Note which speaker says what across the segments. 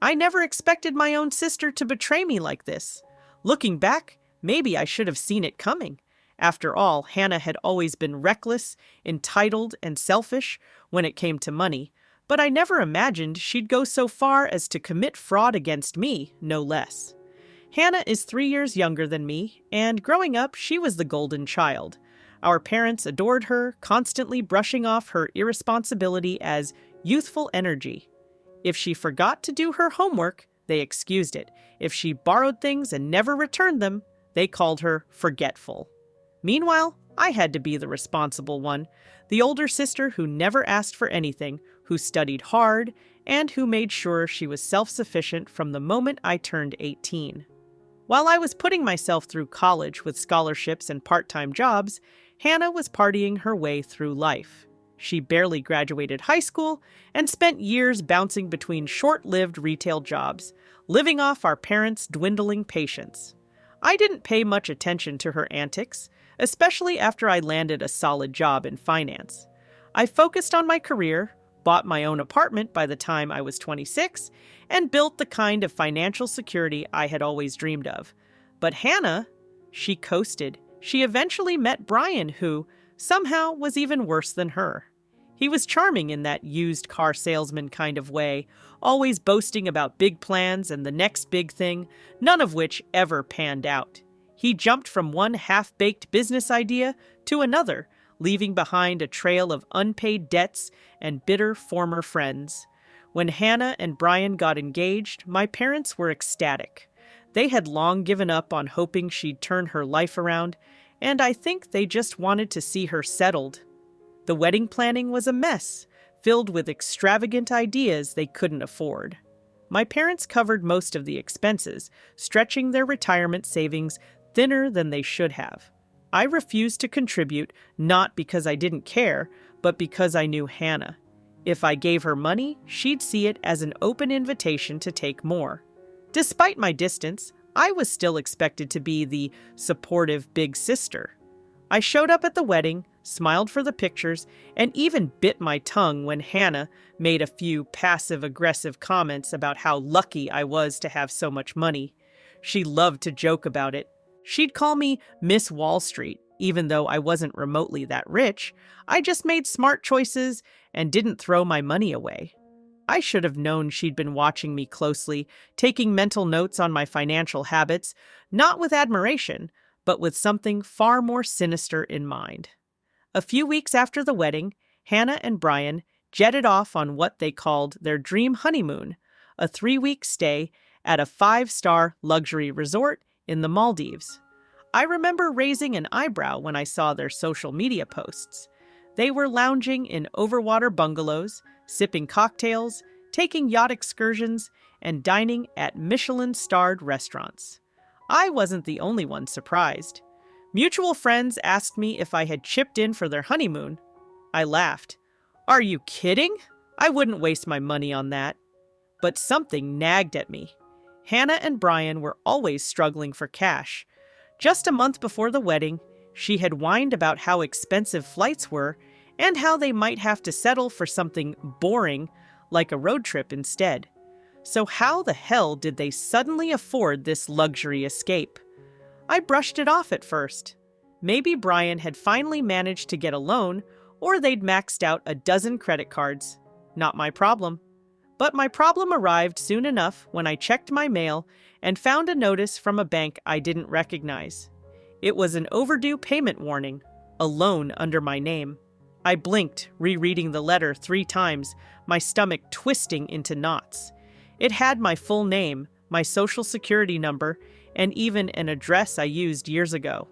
Speaker 1: I never expected my own sister to betray me like this. Looking back, maybe I should have seen it coming. After all, Hannah had always been reckless, entitled, and selfish when it came to money, but I never imagined she'd go so far as to commit fraud against me, no less. Hannah is 3 years younger than me, and growing up, she was the golden child. Our parents adored her, constantly brushing off her irresponsibility as youthful energy. If she forgot to do her homework, they excused it. If she borrowed things and never returned them, they called her forgetful. Meanwhile, I had to be the responsible one, the older sister who never asked for anything, who studied hard, and who made sure she was self-sufficient from the moment I turned 18. While I was putting myself through college with scholarships and part-time jobs, Hannah was partying her way through life. She barely graduated high school and spent years bouncing between short-lived retail jobs, living off our parents' dwindling patience. I didn't pay much attention to her antics, especially after I landed a solid job in finance. I focused on my career, bought my own apartment by the time I was 26, and built the kind of financial security I had always dreamed of. But Hannah, she coasted. She eventually met Brian, who, somehow, was even worse than her. He was charming in that used car salesman kind of way, always boasting about big plans and the next big thing, none of which ever panned out. He jumped from one half-baked business idea to another, leaving behind a trail of unpaid debts and bitter former friends. When Hannah and Brian got engaged, my parents were ecstatic. They had long given up on hoping she'd turn her life around, and I think they just wanted to see her settled. The wedding planning was a mess, filled with extravagant ideas they couldn't afford. My parents covered most of the expenses, stretching their retirement savings thinner than they should have. I refused to contribute, not because I didn't care, but because I knew Hannah. If I gave her money, she'd see it as an open invitation to take more. Despite my distance, I was still expected to be the supportive big sister. I showed up at the wedding, smiled for the pictures, and even bit my tongue when Hannah made a few passive-aggressive comments about how lucky I was to have so much money. She loved to joke about it. She'd call me Miss Wall Street, even though I wasn't remotely that rich. I just made smart choices and didn't throw my money away. I should have known she'd been watching me closely, taking mental notes on my financial habits, not with admiration, but with something far more sinister in mind. A few weeks after the wedding, Hannah and Brian jetted off on what they called their dream honeymoon, a 3-week stay at a 5-star luxury resort in the Maldives. I remember raising an eyebrow when I saw their social media posts. They were lounging in overwater bungalows, sipping cocktails, taking yacht excursions, and dining at Michelin-starred restaurants. I wasn't the only one surprised. Mutual friends asked me if I had chipped in for their honeymoon. I laughed. "Are you kidding? I wouldn't waste my money on that." But something nagged at me. Hannah and Brian were always struggling for cash. Just a month before the wedding, she had whined about how expensive flights were and how they might have to settle for something boring like a road trip instead. So how the hell did they suddenly afford this luxury escape? I brushed it off at first. Maybe Brian had finally managed to get a loan, or they'd maxed out a dozen credit cards. Not my problem. But my problem arrived soon enough when I checked my mail and found a notice from a bank I didn't recognize. It was an overdue payment warning, a loan under my name. I blinked, rereading the letter 3 times, my stomach twisting into knots. It had my full name, my social security number, and even an address I used years ago.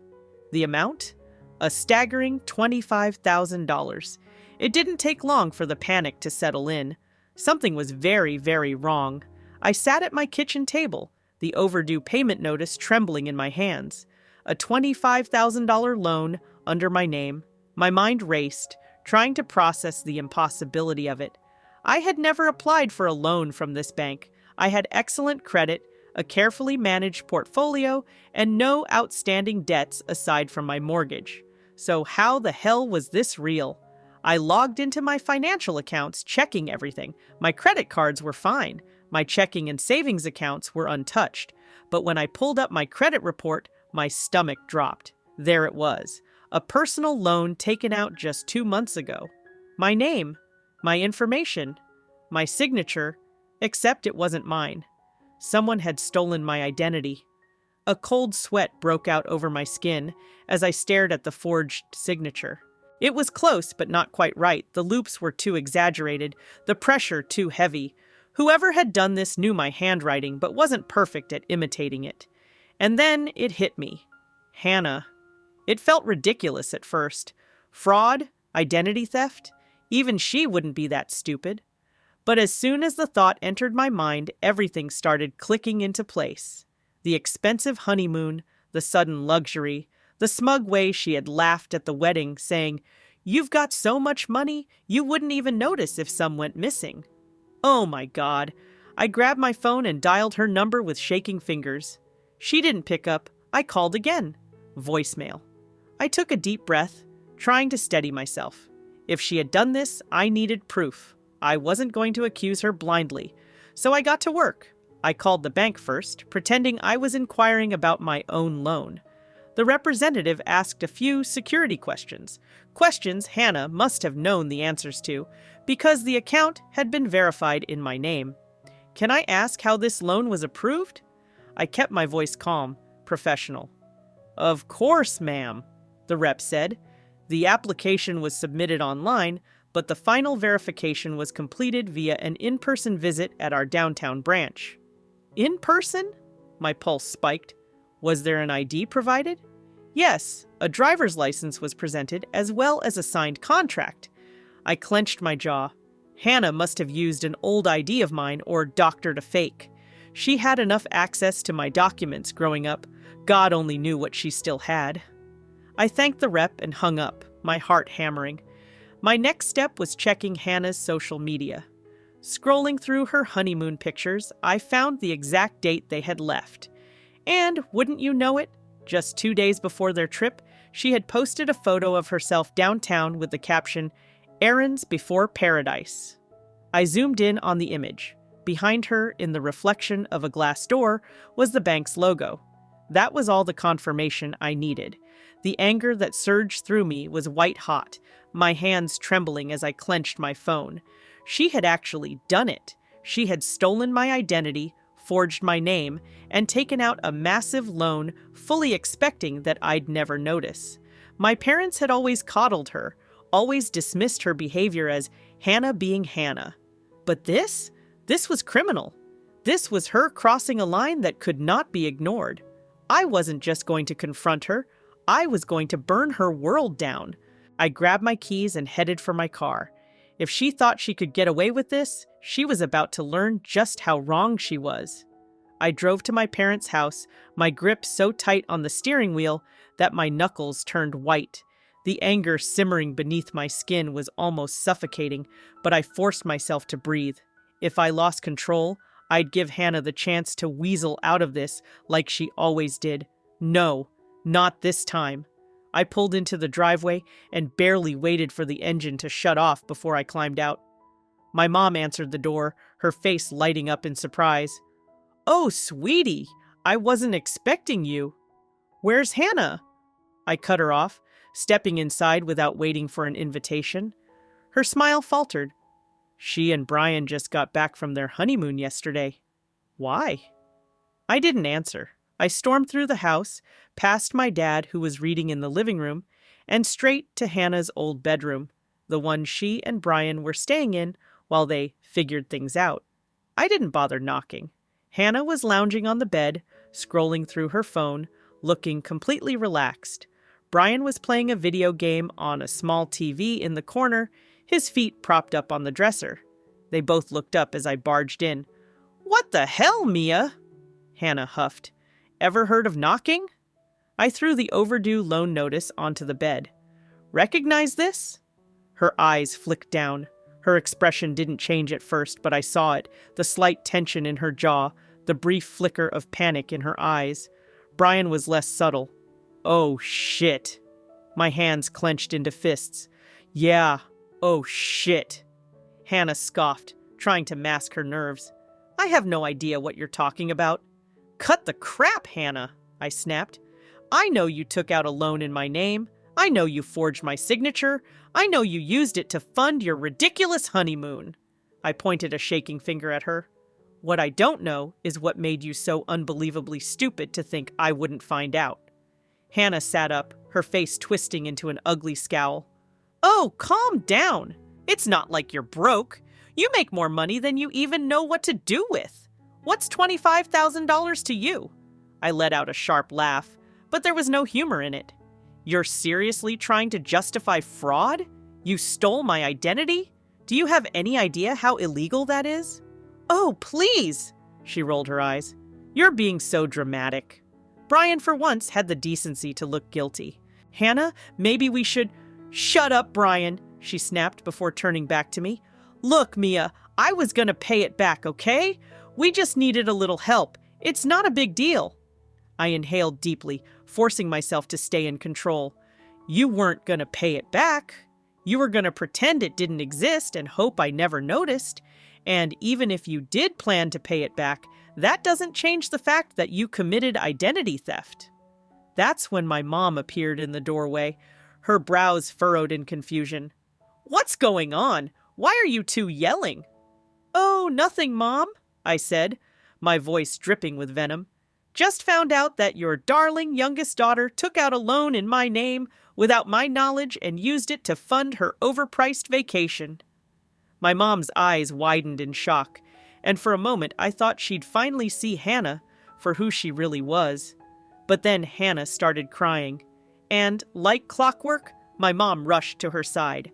Speaker 1: The amount? A staggering $25,000. It didn't take long for the panic to settle in. Something was very, very wrong. I sat at my kitchen table, the overdue payment notice trembling in my hands. A $25,000 loan under my name. My mind raced, trying to process the impossibility of it. I had never applied for a loan from this bank. I had excellent credit, a carefully managed portfolio, and no outstanding debts aside from my mortgage. So how the hell was this real? I logged into my financial accounts, checking everything. My credit cards were fine. My checking and savings accounts were untouched, but when I pulled up my credit report, my stomach dropped. There it was, a personal loan taken out just 2 months ago. My name, my information, my signature, except it wasn't mine. Someone had stolen my identity. A cold sweat broke out over my skin as I stared at the forged signature. It was close, but not quite right. The loops were too exaggerated, the pressure too heavy. Whoever had done this knew my handwriting, but wasn't perfect at imitating it. And then it hit me. Hannah. It felt ridiculous at first. Fraud? Identity theft? Even she wouldn't be that stupid. But as soon as the thought entered my mind, everything started clicking into place. The expensive honeymoon, the sudden luxury, the smug way she had laughed at the wedding, saying, "You've got so much money, you wouldn't even notice if some went missing." Oh my God. I grabbed my phone and dialed her number with shaking fingers. She didn't pick up. I called again. Voicemail. I took a deep breath, trying to steady myself. If she had done this, I needed proof. I wasn't going to accuse her blindly. So I got to work. I called the bank first, pretending I was inquiring about my own loan. The representative asked a few security questions. Questions Hannah must have known the answers to, because the account had been verified in my name. "Can I ask how this loan was approved?" I kept my voice calm, professional. "Of course, ma'am," the rep said. The application was submitted online, but the final verification was completed via an in-person visit at our downtown branch. In person? My pulse spiked. Was there an ID provided? Yes, a driver's license was presented, as well as a signed contract. I clenched my jaw. Hannah must have used an old ID of mine or doctored a fake. She had enough access to my documents growing up. God only knew what she still had. I thanked the rep and hung up, my heart hammering. My next step was checking Hannah's social media. Scrolling through her honeymoon pictures, I found the exact date they had left. And, wouldn't you know it, just 2 days before their trip, she had posted a photo of herself downtown with the caption, "Errands before paradise." I zoomed in on the image. Behind her, in the reflection of a glass door, was the bank's logo. That was all the confirmation I needed. The anger that surged through me was white hot, my hands trembling as I clenched my phone. She had actually done it. She had stolen my identity, forged my name, and taken out a massive loan, fully expecting that I'd never notice. My parents had always coddled her, always dismissed her behavior as Hannah being Hannah. But this was criminal. This was her crossing a line that could not be ignored. I wasn't just going to confront her, I was going to burn her world down. I grabbed my keys and headed for my car. If she thought she could get away with this, she was about to learn just how wrong she was. I drove to my parents' house, my grip so tight on the steering wheel that my knuckles turned white. The anger simmering beneath my skin was almost suffocating, but I forced myself to breathe. If I lost control, I'd give Hannah the chance to weasel out of this like she always did. No, not this time. I pulled into the driveway and barely waited for the engine to shut off before I climbed out. My mom answered the door, her face lighting up in surprise. "Oh, sweetie, I wasn't expecting you. Where's Hannah?" I cut her off, stepping inside without waiting for an invitation. Her smile faltered. "She and Brian just got back from their honeymoon yesterday." "Why?" I didn't answer. I stormed through the house, past my dad who was reading in the living room, and straight to Hannah's old bedroom, the one she and Brian were staying in while they figured things out. I didn't bother knocking. Hannah was lounging on the bed, scrolling through her phone, looking completely relaxed. Brian was playing a video game on a small TV in the corner, his feet propped up on the dresser. They both looked up as I barged in. "What the hell, Mia?" Hannah huffed. "Ever heard of knocking?" I threw the overdue loan notice onto the bed. "Recognize this?" Her eyes flicked down. Her expression didn't change at first, but I saw it, the slight tension in her jaw, the brief flicker of panic in her eyes. Brian was less subtle. "Oh, shit." My hands clenched into fists. "Yeah, oh, shit." Hannah scoffed, trying to mask her nerves. I have no idea what you're talking about. Cut the crap, Hannah, I snapped. I know you took out a loan in my name. I know you forged my signature. I know you used it to fund your ridiculous honeymoon. I pointed a shaking finger at her. What I don't know is what made you so unbelievably stupid to think I wouldn't find out. Hannah sat up, her face twisting into an ugly scowl. Oh, calm down. It's not like you're broke. You make more money than you even know what to do with. What's $25,000 to you? I let out a sharp laugh, but there was no humor in it. You're seriously trying to justify fraud? You stole my identity? Do you have any idea how illegal that is? Oh, please, she rolled her eyes. You're being so dramatic. Brian, for once, had the decency to look guilty. Hannah, maybe we should— Shut up, Brian, she snapped before turning back to me. Look, Mia, I was gonna pay it back, okay? We just needed a little help. It's not a big deal. I inhaled deeply, forcing myself to stay in control. You weren't gonna pay it back. You were gonna pretend it didn't exist and hope I never noticed. And even if you did plan to pay it back, that doesn't change the fact that you committed identity theft. That's when my mom appeared in the doorway, her brows furrowed in confusion. What's going on? Why are you two yelling? Oh, nothing, Mom, I said, my voice dripping with venom. Just found out that your darling youngest daughter took out a loan in my name without my knowledge and used it to fund her overpriced vacation. My mom's eyes widened in shock, and for a moment I thought she'd finally see Hannah for who she really was. But then Hannah started crying, and, like clockwork, my mom rushed to her side.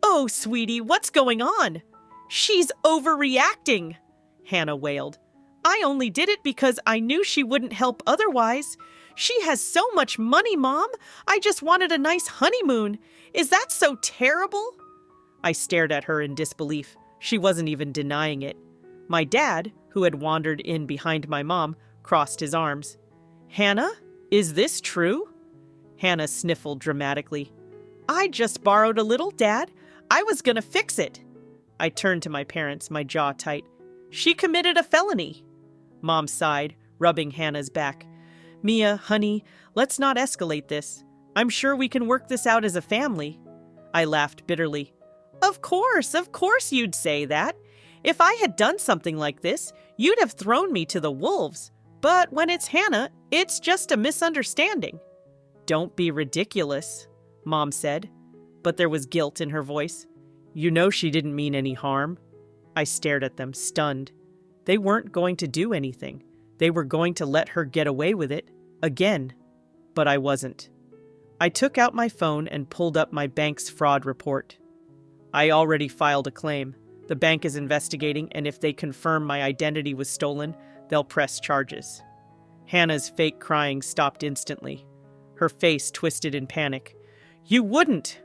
Speaker 1: Oh, sweetie, what's going on? She's overreacting, Hannah wailed. I only did it because I knew she wouldn't help otherwise. She has so much money, Mom. I just wanted a nice honeymoon. Is that so terrible? I stared at her in disbelief. She wasn't even denying it. My dad, who had wandered in behind my mom, crossed his arms. Hannah, is this true? Hannah sniffled dramatically. I just borrowed a little, Dad. I was gonna fix it. I turned to my parents, my jaw tight. She committed a felony. Mom sighed, rubbing Hannah's back. Mia, honey, let's not escalate this. I'm sure we can work this out as a family. I laughed bitterly. Of course you'd say that. If I had done something like this, you'd have thrown me to the wolves. But when it's Hannah, it's just a misunderstanding. Don't be ridiculous, Mom said, but there was guilt in her voice. You know she didn't mean any harm. I stared at them, stunned. They weren't going to do anything. They were going to let her get away with it, again. But I wasn't. I took out my phone and pulled up my bank's fraud report. I already filed a claim. The bank is investigating, and if they confirm my identity was stolen, they'll press charges. Hannah's fake crying stopped instantly. Her face twisted in panic. You wouldn't!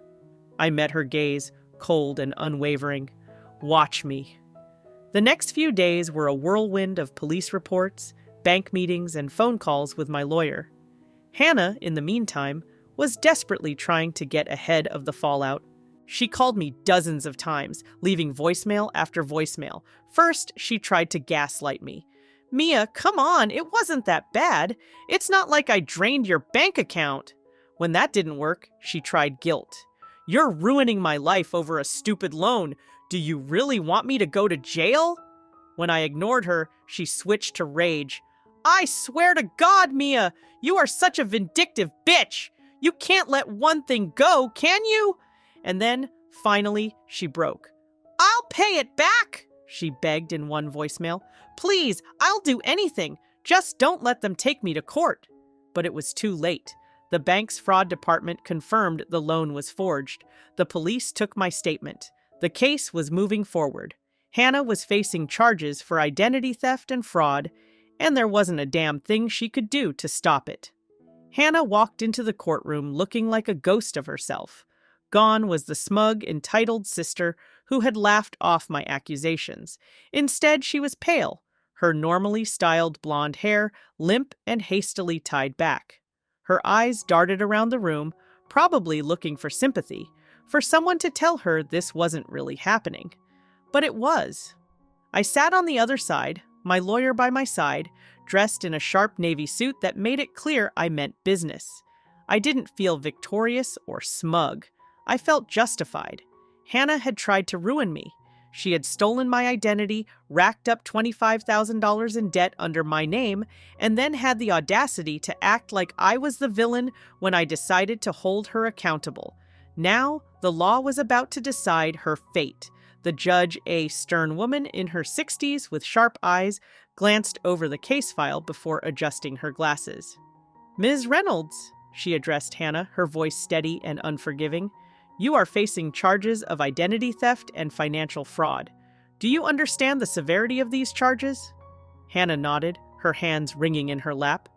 Speaker 1: I met her gaze, cold and unwavering. Watch me. The next few days were a whirlwind of police reports, bank meetings, and phone calls with my lawyer. Hannah, in the meantime, was desperately trying to get ahead of the fallout. She called me dozens of times, leaving voicemail after voicemail. First, she tried to gaslight me. Mia, come on, it wasn't that bad. It's not like I drained your bank account. When that didn't work, she tried guilt. You're ruining my life over a stupid loan. Do you really want me to go to jail? When I ignored her, she switched to rage. I swear to God, Mia, you are such a vindictive bitch. You can't let one thing go, can you? And then, finally, she broke. I'll pay it back, she begged in one voicemail. Please, I'll do anything. Just don't let them take me to court. But it was too late. The bank's fraud department confirmed the loan was forged. The police took my statement. The case was moving forward. Hannah was facing charges for identity theft and fraud, and there wasn't a damn thing she could do to stop it. Hannah walked into the courtroom looking like a ghost of herself. Gone was the smug, entitled sister who had laughed off my accusations. Instead, she was pale, her normally styled blonde hair limp and hastily tied back. Her eyes darted around the room, probably looking for sympathy, for someone to tell her this wasn't really happening. But it was. I sat on the other side, my lawyer by my side, dressed in a sharp navy suit that made it clear I meant business. I didn't feel victorious or smug. I felt justified. Hannah had tried to ruin me. She had stolen my identity, racked up $25,000 in debt under my name, and then had the audacity to act like I was the villain when I decided to hold her accountable. Now, the law was about to decide her fate. The judge, a stern woman in her 60s with sharp eyes, glanced over the case file before adjusting her glasses. "Ms. Reynolds," she addressed Hannah, her voice steady and unforgiving, "you are facing charges of identity theft and financial fraud. Do you understand the severity of these charges?" Hannah nodded, her hands wringing in her lap.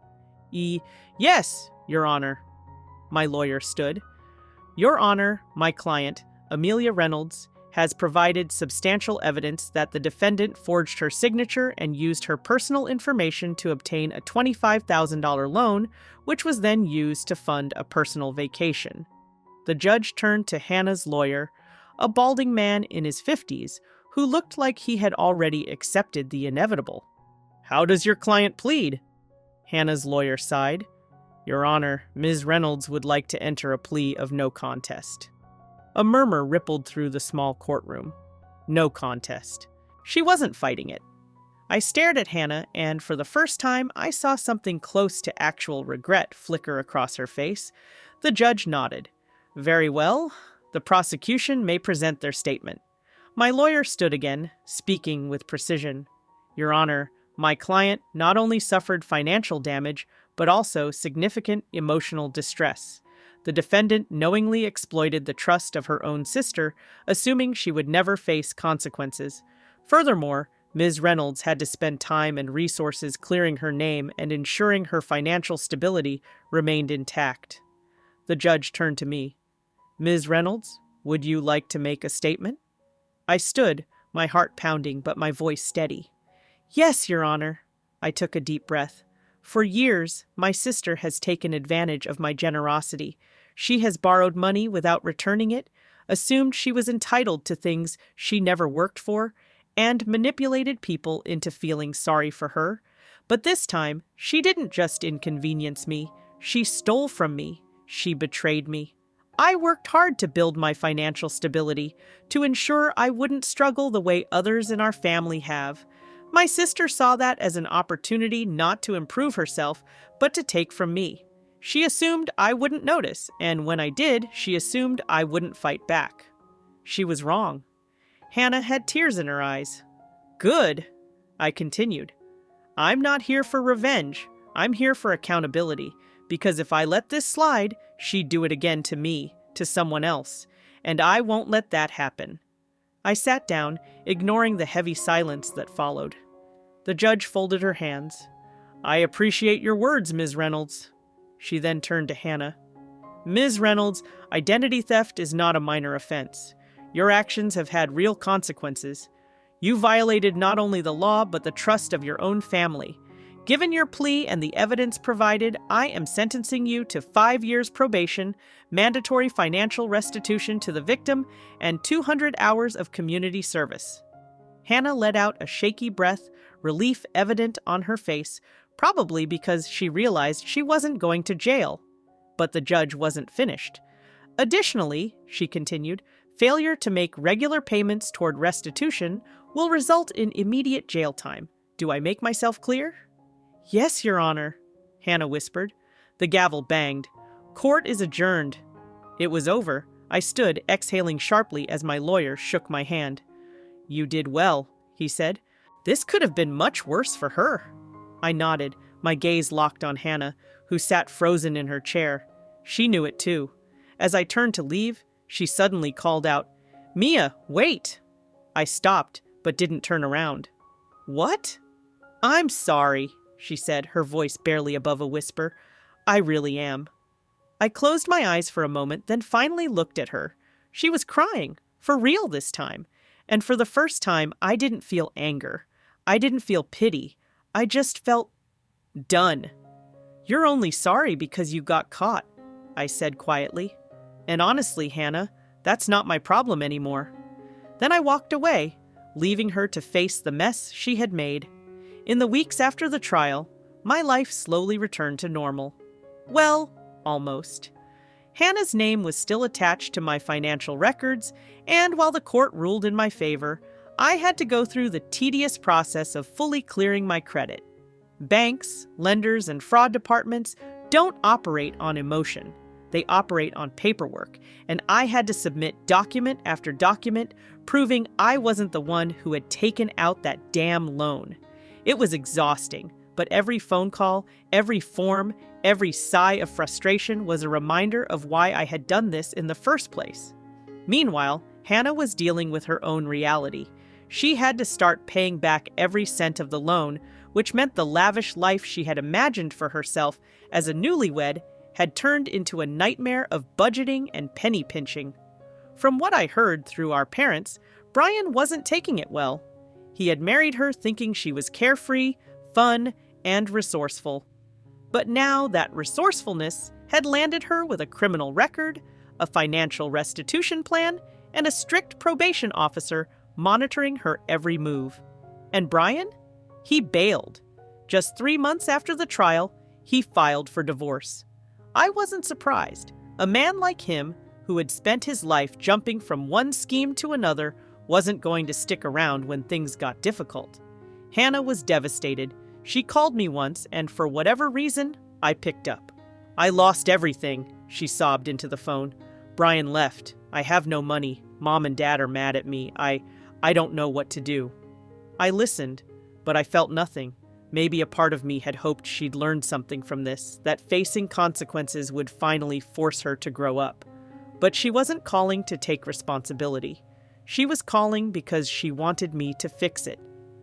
Speaker 1: Yes, Your Honor." My lawyer stood. "Your Honor, my client, Amelia Reynolds, has provided substantial evidence that the defendant forged her signature and used her personal information to obtain a $25,000 loan, which was then used to fund a personal vacation." The judge turned to Hannah's lawyer, a balding man in his 50s, who looked like he had already accepted the inevitable. "How does your client plead?" Hannah's lawyer sighed. "Your Honor, Ms. Reynolds would like to enter a plea of no contest." A murmur rippled through the small courtroom. No contest. She wasn't fighting it. I stared at Hannah, and for the first time, I saw something close to actual regret flicker across her face. The judge nodded. "Very well. The prosecution may present their statement." My lawyer stood again, speaking with precision. "Your Honor, my client not only suffered financial damage, but also significant emotional distress. The defendant knowingly exploited the trust of her own sister, assuming she would never face consequences. Furthermore, Ms. Reynolds had to spend time and resources clearing her name and ensuring her financial stability remained intact." The judge turned to me. "Ms. Reynolds, would you like to make a statement?" I stood, my heart pounding but my voice steady. "Yes, Your Honor." I took a deep breath. "For years, my sister has taken advantage of my generosity. She has borrowed money without returning it, assumed she was entitled to things she never worked for, and manipulated people into feeling sorry for her. But this time, she didn't just inconvenience me. She stole from me. She betrayed me. I worked hard to build my financial stability, to ensure I wouldn't struggle the way others in our family have. My sister saw that as an opportunity not to improve herself, but to take from me. She assumed I wouldn't notice, and when I did, she assumed I wouldn't fight back. She was wrong." Hannah had tears in her eyes. "Good," I continued. "I'm not here for revenge. I'm here for accountability, because if I let this slide, she'd do it again to me, to someone else, and I won't let that happen." I sat down, ignoring the heavy silence that followed. The judge folded her hands. "I appreciate your words, Ms. Reynolds." She then turned to Hannah. "Ms. Reynolds, identity theft is not a minor offense. Your actions have had real consequences. You violated not only the law, but the trust of your own family. Given your plea and the evidence provided, I am sentencing you to 5 years probation, mandatory financial restitution to the victim, and 200 hours of community service." Hannah let out a shaky breath, relief evident on her face, probably because she realized she wasn't going to jail. But the judge wasn't finished. "Additionally," she continued, "failure to make regular payments toward restitution will result in immediate jail time. Do I make myself clear?" "Yes, Your Honor," Hannah whispered. The gavel banged. "Court is adjourned." It was over. I stood, exhaling sharply as my lawyer shook my hand. "You did well," he said. "This could have been much worse for her." I nodded, my gaze locked on Hannah, who sat frozen in her chair. She knew it too. As I turned to leave, she suddenly called out, "Mia, wait!" I stopped, but didn't turn around. "What?" "I'm sorry," she said, her voice barely above a whisper. "I really am." I closed my eyes for a moment, then finally looked at her. She was crying, for real this time. And for the first time, I didn't feel anger. I didn't feel pity. I just felt done. "You're only sorry because you got caught," I said quietly. "And honestly, Hannah, that's not my problem anymore." Then I walked away, leaving her to face the mess she had made. In the weeks after the trial, my life slowly returned to normal. Well, almost. Hannah's name was still attached to my financial records, and while the court ruled in my favor, I had to go through the tedious process of fully clearing my credit. Banks, lenders, and fraud departments don't operate on emotion. They operate on paperwork, and I had to submit document after document proving I wasn't the one who had taken out that damn loan. It was exhausting, but every phone call, every form, every sigh of frustration was a reminder of why I had done this in the first place. Meanwhile, Hannah was dealing with her own reality. She had to start paying back every cent of the loan, which meant the lavish life she had imagined for herself as a newlywed had turned into a nightmare of budgeting and penny pinching. From what I heard through our parents, Brian wasn't taking it well. He had married her thinking she was carefree, fun, and resourceful. But now that resourcefulness had landed her with a criminal record, a financial restitution plan, and a strict probation officer monitoring her every move. And Brian? He bailed. Just 3 months after the trial, he filed for divorce. I wasn't surprised. A man like him, who had spent his life jumping from one scheme to another, wasn't going to stick around when things got difficult. Hannah was devastated. She called me once, and for whatever reason, I picked up. "I lost everything," she sobbed into the phone. "Brian left. I have no money. Mom and Dad are mad at me. I don't know what to do." I listened, but I felt nothing. Maybe a part of me had hoped she'd learned something from this, that facing consequences would finally force her to grow up. But she wasn't calling to take responsibility. She was calling because she wanted me to fix it,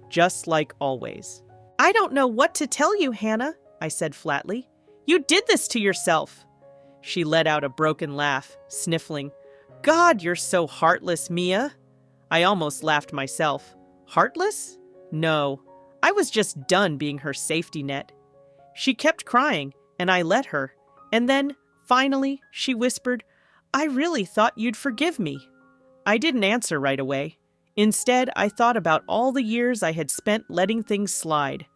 Speaker 1: just like always. "I don't know what to tell you, Hannah," I said flatly. "You did this to yourself." She let out a broken laugh, sniffling. "God, you're so heartless, Mia." I almost laughed myself. Heartless? No. I was just done being her safety net. She kept crying, and I let her. And then, finally, she whispered, "I really thought you'd forgive me." I didn't answer right away. Instead, I thought about all the years I had spent letting things slide.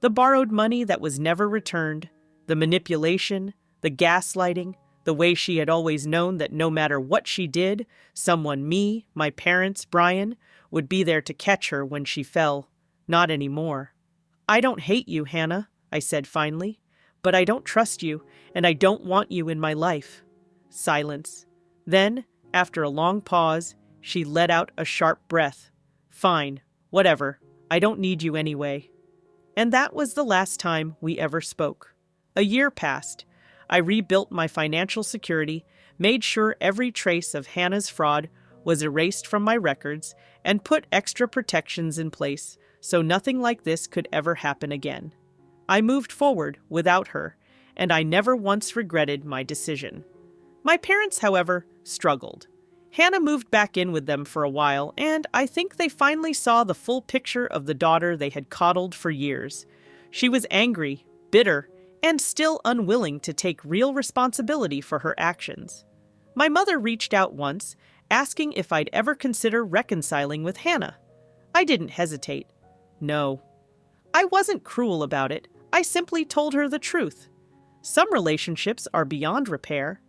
Speaker 1: The borrowed money that was never returned, the manipulation, the gaslighting, the way she had always known that no matter what she did, someone, me, my parents, Brian, would be there to catch her when she fell. Not anymore. "I don't hate you, Hannah," I said finally, "but I don't trust you, and I don't want you in my life." Silence. Then, after a long pause, she let out a sharp breath. "Fine, whatever. I don't need you anyway." And that was the last time we ever spoke. A year passed. I rebuilt my financial security, made sure every trace of Hannah's fraud was erased from my records, and put extra protections in place so nothing like this could ever happen again. I moved forward without her, and I never once regretted my decision. My parents, however, struggled. Hannah moved back in with them for a while, and I think they finally saw the full picture of the daughter they had coddled for years. She was angry, bitter, and still unwilling to take real responsibility for her actions. My mother reached out once, asking if I'd ever consider reconciling with Hannah. I didn't hesitate. No. I wasn't cruel about it. I simply told her the truth. Some relationships are beyond repair,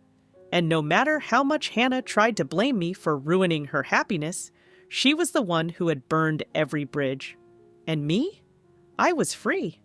Speaker 1: and no matter how much Hannah tried to blame me for ruining her happiness, she was the one who had burned every bridge. And me? I was free.